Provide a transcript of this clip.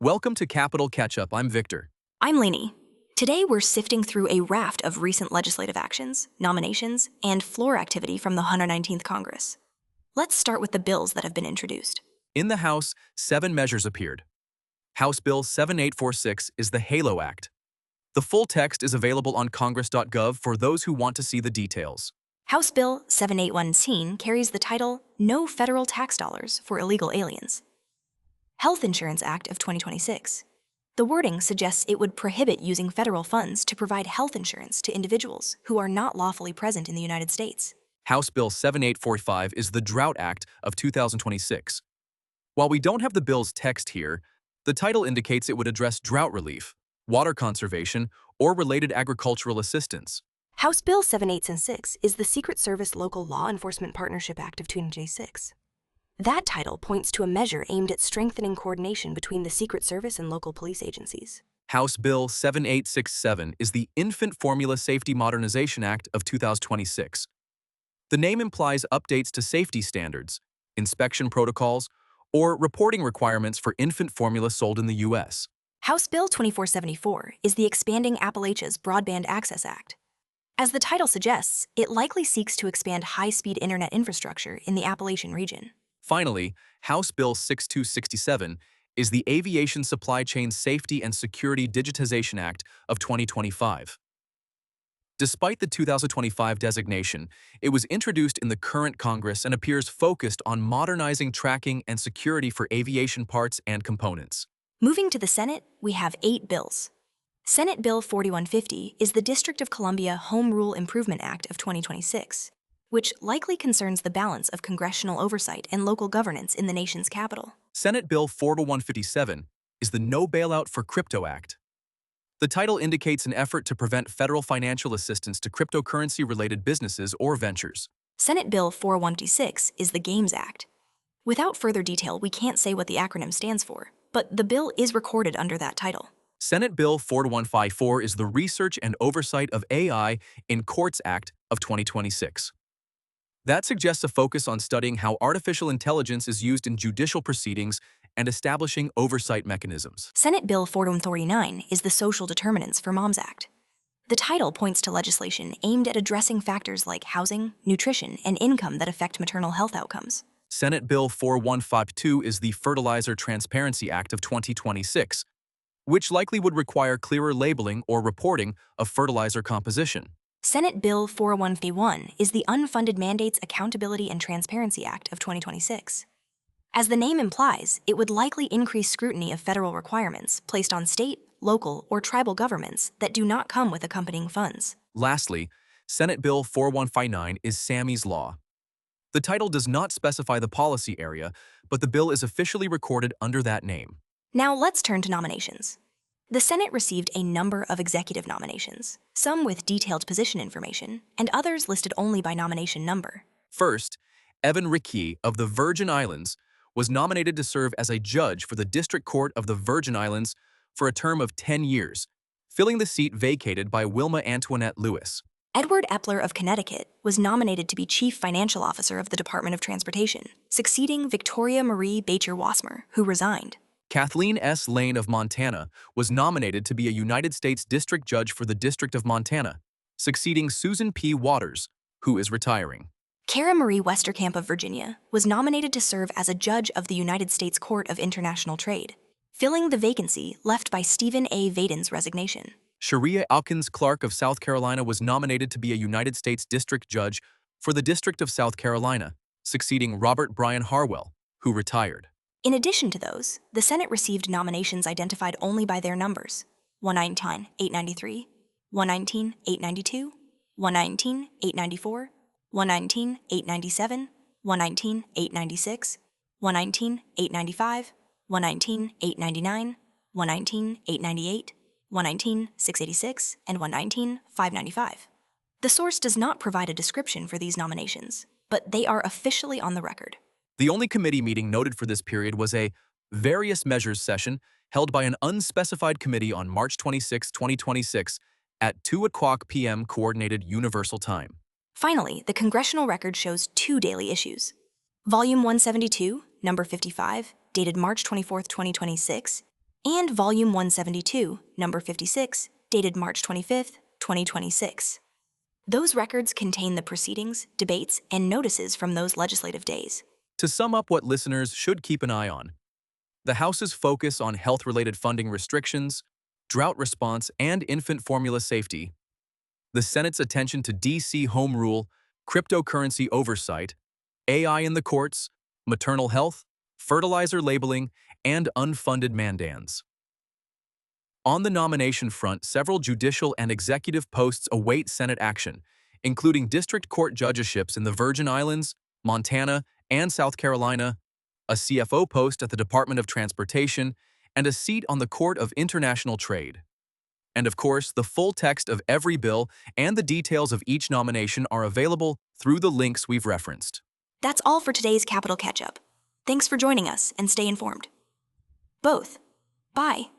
Welcome to Capital Catch-Up. I'm Victor. I'm Lainey. Today we're sifting through a raft of recent legislative actions, nominations, and floor activity from the 119th Congress. Let's start with the bills that have been introduced. In the House, 7 measures appeared. House Bill 7846 is the HALO Act. The full text is available on congress.gov for those who want to see the details. House Bill 7817 carries the title No Federal Tax Dollars for Illegal Aliens. Health Insurance Act of 2026. The wording suggests it would prohibit using federal funds to provide health insurance to individuals who are not lawfully present in the United States. House Bill 7845 is the DROUGHT Act of 2026. While we don't have the bill's text here, the title indicates it would address drought relief, water conservation, or related agricultural assistance. House Bill 7816 is the Secret Service Local Law Enforcement Partnership Act of 2026. That title points to a measure aimed at strengthening coordination between the Secret Service and local police agencies. House Bill 7867 is the Infant Formula Safety Modernization Act of 2026. The name implies updates to safety standards, inspection protocols, or reporting requirements for infant formula sold in the U.S. House Bill 2474 is the Expanding Appalachia's Broadband Access Act. As the title suggests, it likely seeks to expand high-speed internet infrastructure in the Appalachian region. Finally, House Bill 6267 is the Aviation Supply Chain Safety and Security Digitization Act of 2025. Despite the 2025 designation, it was introduced in the current Congress and appears focused on modernizing tracking and security for aviation parts and components. Moving to the Senate, we have 8 bills. Senate Bill 4150 is the District of Columbia Home Rule Improvement Act of 2026, which likely concerns the balance of congressional oversight and local governance in the nation's capital. Senate Bill 4157 is the No Bailout for Crypto Act. The title indicates an effort to prevent federal financial assistance to cryptocurrency-related businesses or ventures. Senate Bill 4156 is the Games Act. Without further detail, we can't say what the acronym stands for, but the bill is recorded under that title. Senate Bill 4154 is the Research and Oversight of AI in Courts Act of 2026. That suggests a focus on studying how artificial intelligence is used in judicial proceedings and establishing oversight mechanisms. Senate Bill 4139 is the Social Determinants for Moms Act. The title points to legislation aimed at addressing factors like housing, nutrition, and income that affect maternal health outcomes. Senate Bill 4152 is the Fertilizer Transparency Act of 2026, which likely would require clearer labeling or reporting of fertilizer composition. Senate Bill 4151 is the Unfunded Mandates Accountability and Transparency Act of 2026. As the name implies, it would likely increase scrutiny of federal requirements placed on state, local, or tribal governments that do not come with accompanying funds. Lastly, Senate Bill 4159 is Sammy's Law. The title does not specify the policy area, but the bill is officially recorded under that name. Now let's turn to nominations. The Senate received a number of executive nominations, some with detailed position information, and others listed only by nomination number. First, Evan Rickey of the Virgin Islands was nominated to serve as a judge for the District Court of the Virgin Islands for a term of 10 years, filling the seat vacated by Wilma Antoinette Lewis. Edward Epler of Connecticut was nominated to be Chief Financial Officer of the Department of Transportation, succeeding Victoria Marie Beecher-Wasmer, who resigned. Kathleen S. Lane of Montana was nominated to be a United States District Judge for the District of Montana, succeeding Susan P. Waters, who is retiring. Cara Marie Westerkamp of Virginia was nominated to serve as a judge of the United States Court of International Trade, filling the vacancy left by Stephen A. Vaden's resignation. Sharia Alkins Clark of South Carolina was nominated to be a United States District Judge for the District of South Carolina, succeeding Robert Bryan Harwell, who retired. In addition to those, the Senate received nominations identified only by their numbers: 119-893, 119-892, 119-894, 119-897, 119-896, 119-895, 119-899, 119-898, 119-686, and 119-595. The source does not provide a description for these nominations, but they are officially on the record. The only committee meeting noted for this period was a various measures session held by an unspecified committee on March 26, 2026 at 2:00 p.m. Coordinated Universal Time. Finally, the Congressional record shows 2 daily issues. Volume 172, number 55, dated March 24, 2026, and Volume 172, Number 56, dated March 25, 2026. Those records contain the proceedings, debates, and notices from those legislative days. To sum up what listeners should keep an eye on, the House's focus on health-related funding restrictions, drought response, and infant formula safety, the Senate's attention to D.C. home rule, cryptocurrency oversight, AI in the courts, maternal health, fertilizer labeling, and unfunded mandates. On the nomination front, several judicial and executive posts await Senate action, including district court judgeships in the Virgin Islands, Montana, and South Carolina, a CFO post at the Department of Transportation, and a seat on the Court of International Trade. And of course, the full text of every bill and the details of each nomination are available through the links we've referenced. That's all for today's Capital Catch-Up. Thanks for joining us and stay informed. Both. Bye.